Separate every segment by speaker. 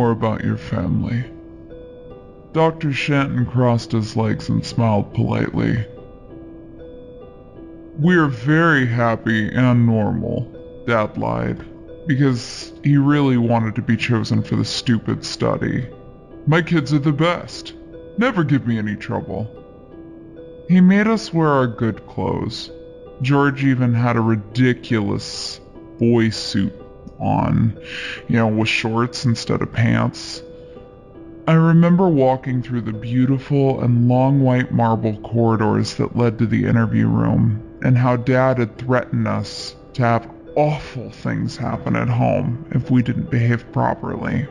Speaker 1: more about your family." Dr. Shanton crossed his legs and smiled politely. "We're very happy and normal," Dad lied, because he really wanted to be chosen for the stupid study. "My kids are the best. Never give me any trouble." He made us wear our good clothes. George even had a ridiculous boy suit on, with shorts instead of pants. I remember walking through the beautiful and long white marble corridors that led to the interview room, and how Dad had threatened us to have awful things happen at home if we didn't behave properly.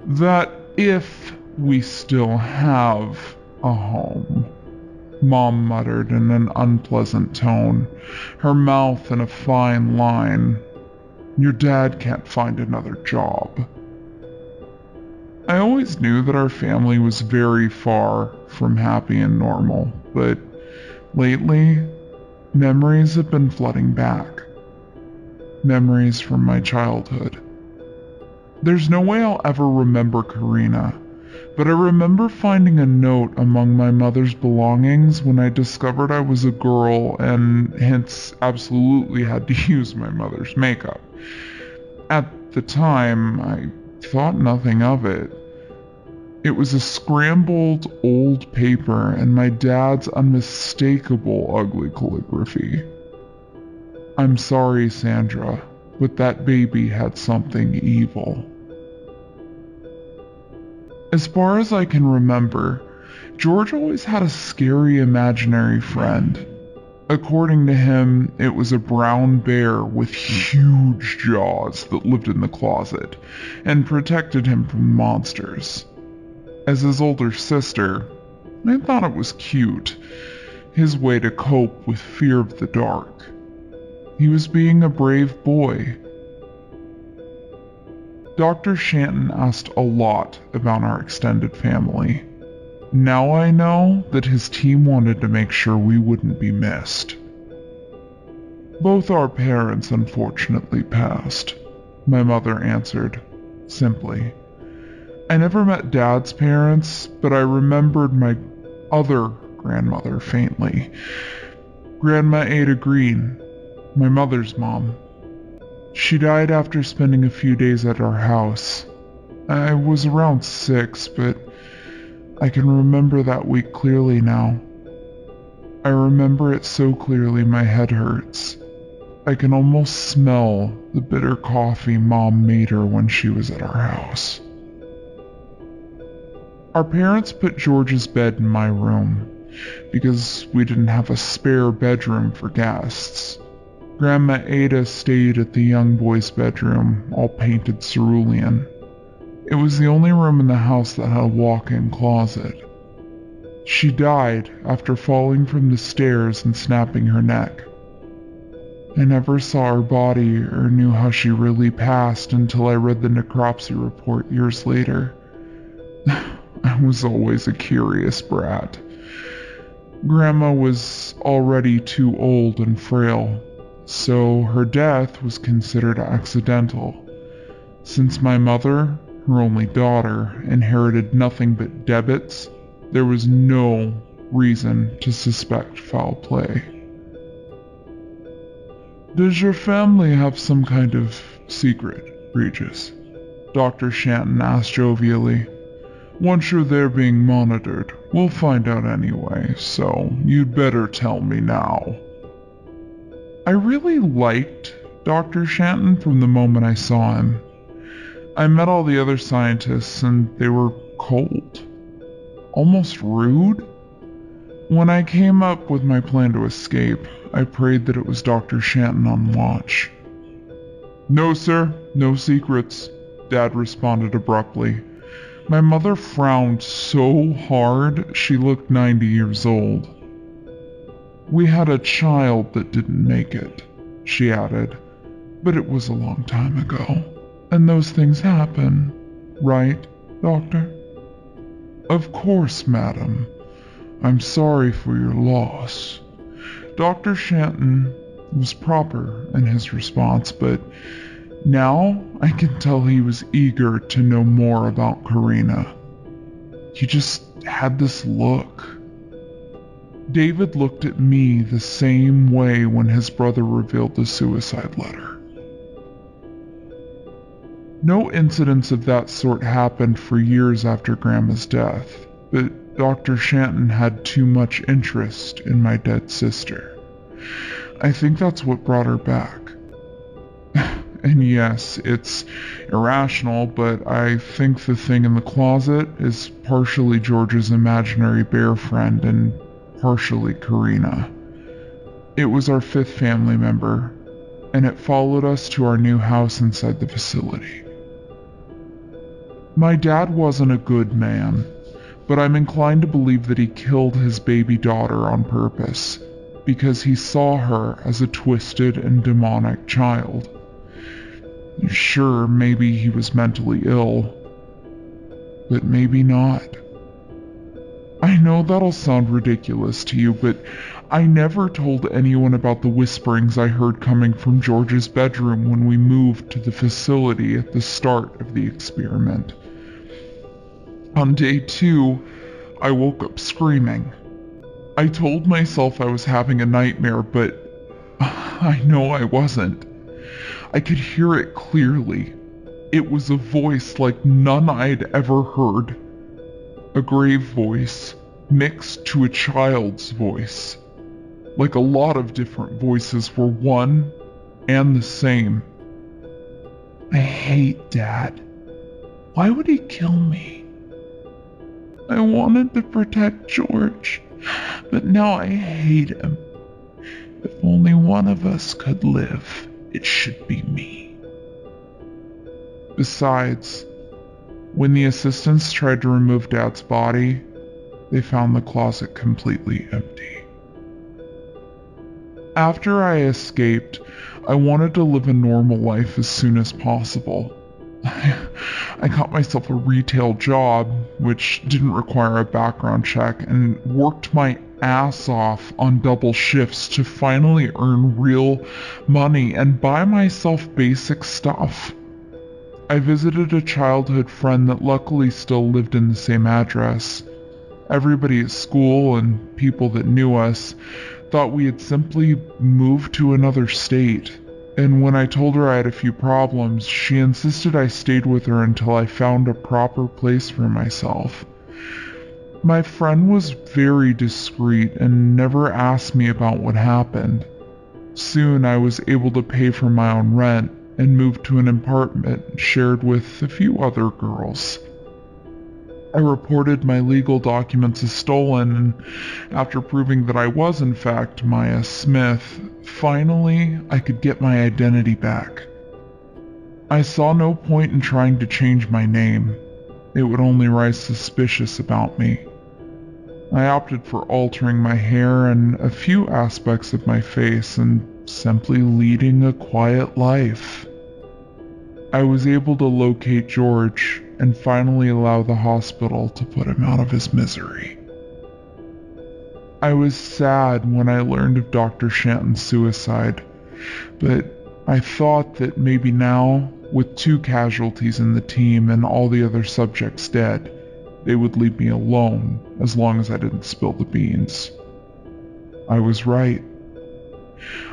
Speaker 1: "That if we still have a home," Mom muttered in an unpleasant tone, her mouth in a fine line. "Your dad can't find another job." I always knew that our family was very far from happy and normal, but lately, memories have been flooding back. Memories from my childhood. There's no way I'll ever remember Karina, but I remember finding a note among my mother's belongings when I discovered I was a girl and hence absolutely had to use my mother's makeup. At the time, I thought nothing of it. It was a scrambled old paper and my dad's unmistakable ugly calligraphy. "I'm sorry, Sandra, but that baby had something evil." As far as I can remember, George always had a scary imaginary friend. According to him, it was a brown bear with huge jaws that lived in the closet and protected him from monsters. As his older sister, I thought it was cute, his way to cope with fear of the dark. He was being a brave boy. Dr. Shanton asked a lot about our extended family. Now I know that his team wanted to make sure we wouldn't be missed. "Both our parents unfortunately passed," my mother answered, simply. "I never met Dad's parents, but I remembered my other grandmother faintly. Grandma Ada Green, my mother's mom. She died after spending a few days at our house. I was around 6, but I can remember that week clearly now. I remember it so clearly my head hurts. I can almost smell the bitter coffee Mom made her when she was at our house." Our parents put George's bed in my room, because we didn't have a spare bedroom for guests. Grandma Ada stayed at the young boy's bedroom, all painted cerulean. It was the only room in the house that had a walk-in closet. She died after falling from the stairs and snapping her neck. I never saw her body or knew how she really passed until I read the necropsy report years later. I was always a curious brat. Grandma was already too old and frail, so her death was considered accidental. Since my mother, her only daughter, inherited nothing but debits, there was no reason to suspect foul play. "Does your family have some kind of secret, Regis?" Dr. Shanton asked jovially. "Once you're there being monitored, we'll find out anyway, so you'd better tell me now." I really liked Dr. Shanton from the moment I saw him. I met all the other scientists and they were cold, almost rude. When I came up with my plan to escape, I prayed that it was Dr. Shanton on watch. "No, sir, no secrets," Dad responded abruptly. My mother frowned so hard she looked 90 years old. "We had a child that didn't make it," she added, "but it was a long time ago, and those things happen, right, Doctor?" "Of course, madam. I'm sorry for your loss." Dr. Shanton was proper in his response, but now I could tell he was eager to know more about Karina. He just had this look. David looked at me the same way when his brother revealed the suicide letter. No incidents of that sort happened for years after Grandma's death, but Dr. Shanton had too much interest in my dead sister. I think that's what brought her back. And yes, it's irrational, but I think the thing in the closet is partially George's imaginary bear friend and partially Karina. It was our fifth family member, and it followed us to our new house inside the facility. My dad wasn't a good man, but I'm inclined to believe that he killed his baby daughter on purpose, because he saw her as a twisted and demonic child. Sure, maybe he was mentally ill, but maybe not. I know that'll sound ridiculous to you, but I never told anyone about the whisperings I heard coming from George's bedroom when we moved to the facility at the start of the experiment. On day 2, I woke up screaming. I told myself I was having a nightmare, but I know I wasn't. I could hear it clearly. It was a voice like none I'd ever heard. A grave voice mixed to a child's voice. Like a lot of different voices were one and the same. I hate Dad. Why would he kill me? I wanted to protect George, but now I hate him. If only one of us could live, it should be me. Besides, when the assistants tried to remove Dad's body, they found the closet completely empty. After I escaped, I wanted to live a normal life as soon as possible. I got myself a retail job, which didn't require a background check, and worked my ass off on double shifts to finally earn real money and buy myself basic stuff. I visited a childhood friend that luckily still lived in the same address. Everybody at school and people that knew us thought we had simply moved to another state, and when I told her I had a few problems, she insisted I stayed with her until I found a proper place for myself. My friend was very discreet and never asked me about what happened. Soon I was able to pay for my own rent and moved to an apartment shared with a few other girls. I reported my legal documents as stolen, and after proving that I was in fact Maya Smith, finally I could get my identity back. I saw no point in trying to change my name. It would only raise suspicion about me. I opted for altering my hair and a few aspects of my face and simply leading a quiet life. I was able to locate George and finally allow the hospital to put him out of his misery. I was sad when I learned of Dr. Shanton's suicide, but I thought that maybe now, with 2 casualties in the team and all the other subjects dead, they would leave me alone as long as I didn't spill the beans. I was right.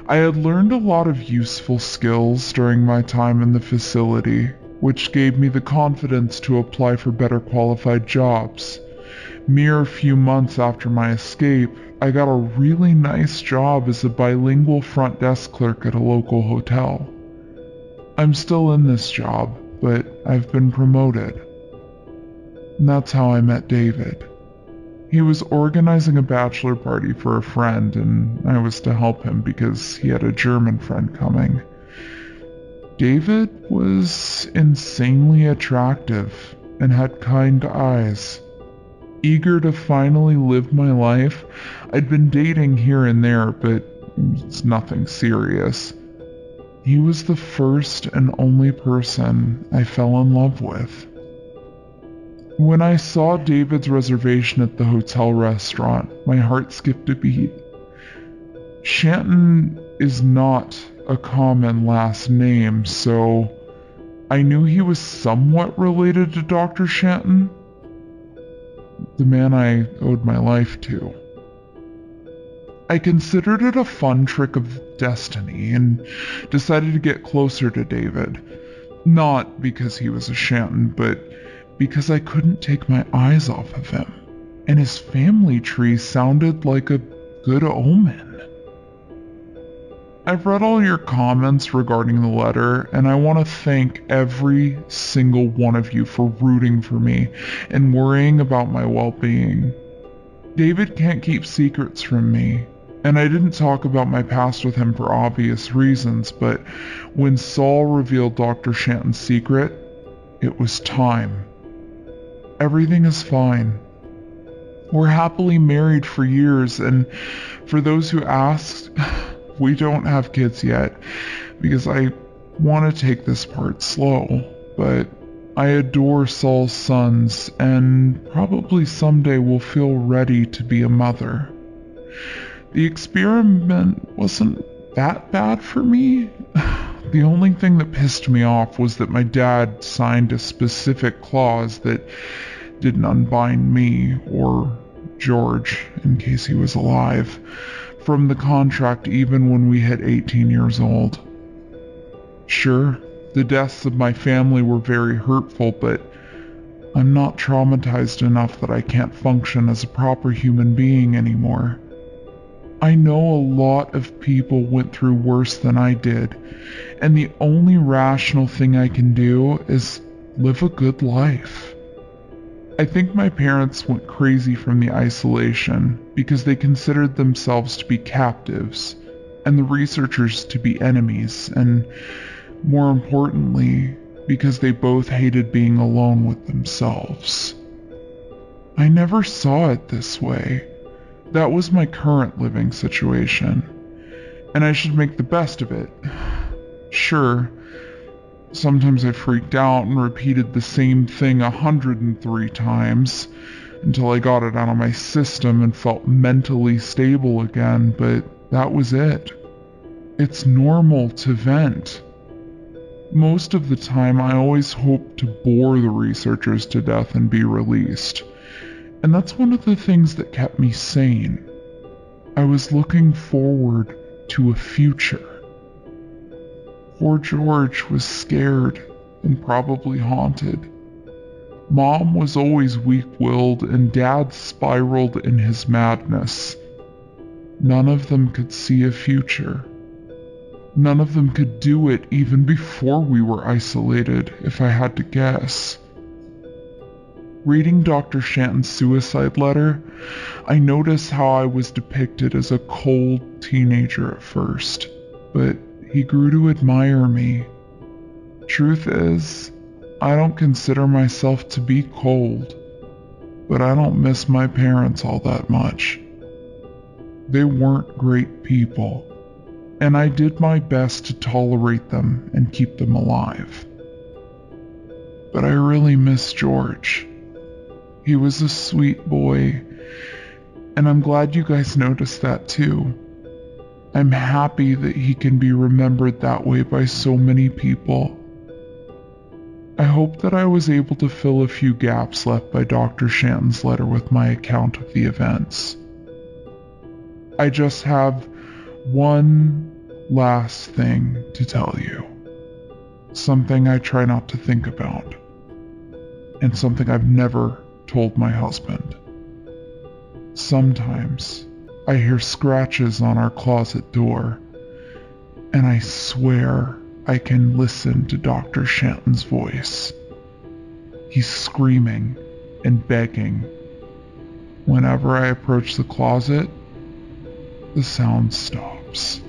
Speaker 1: I had learned a lot of useful skills during my time in the facility, which gave me the confidence to apply for better qualified jobs. Mere few months after my escape, I got a really nice job as a bilingual front desk clerk at a local hotel. I'm still in this job, but I've been promoted. And that's how I met David. He was organizing a bachelor party for a friend, and I was to help him because he had a German friend coming. David was insanely attractive and had kind eyes. Eager to finally live my life, I'd been dating here and there, but it's nothing serious. He was the first and only person I fell in love with. When I saw David's reservation at the hotel restaurant, my heart skipped a beat. Shanton is not a common last name, so I knew he was somewhat related to Dr. Shanton, the man I owed my life to. I considered it a fun trick of destiny and decided to get closer to David. Not because he was a Shanton, but because I couldn't take my eyes off of him, and his family tree sounded like a good omen. I've read all your comments regarding the letter, and I want to thank every single one of you for rooting for me and worrying about my well-being. David can't keep secrets from me, and I didn't talk about my past with him for obvious reasons, but when Saul revealed Dr. Shanton's secret, it was time. Everything is fine. We're happily married for years, and for those who asked, we don't have kids yet because I want to take this part slow, but I adore Saul's sons and probably someday will feel ready to be a mother. The experiment wasn't that bad for me. The only thing that pissed me off was that my dad signed a specific clause that didn't unbind me, or George, in case he was alive, from the contract even when we hit 18 years old. Sure, the deaths of my family were very hurtful, but I'm not traumatized enough that I can't function as a proper human being anymore. I know a lot of people went through worse than I did, and the only rational thing I can do is live a good life. I think my parents went crazy from the isolation because they considered themselves to be captives and the researchers to be enemies, and more importantly, because they both hated being alone with themselves. I never saw it this way. That was my current living situation, and I should make the best of it. Sure, sometimes I freaked out and repeated the same thing 103 times until I got it out of my system and felt mentally stable again, but that was it. It's normal to vent. Most of the time, I always hoped to bore the researchers to death and be released. And that's one of the things that kept me sane. I was looking forward to a future. Poor George was scared and probably haunted. Mom was always weak-willed and Dad spiraled in his madness. None of them could see a future. None of them could do it even before we were isolated, if I had to guess. Reading Dr. Shanton's suicide letter, I noticed how I was depicted as a cold teenager at first, but he grew to admire me. Truth is, I don't consider myself to be cold, but I don't miss my parents all that much. They weren't great people, and I did my best to tolerate them and keep them alive. But I really miss George. He was a sweet boy, and I'm glad you guys noticed that too. I'm happy that he can be remembered that way by so many people. I hope that I was able to fill a few gaps left by Dr. Shanton's letter with my account of the events. I just have one last thing to tell you. Something I try not to think about, and something I've never told my husband. Sometimes I hear scratches on our closet door, and I swear I can listen to Dr. Shanton's voice. He's screaming and begging. Whenever I approach the closet, the sound stops.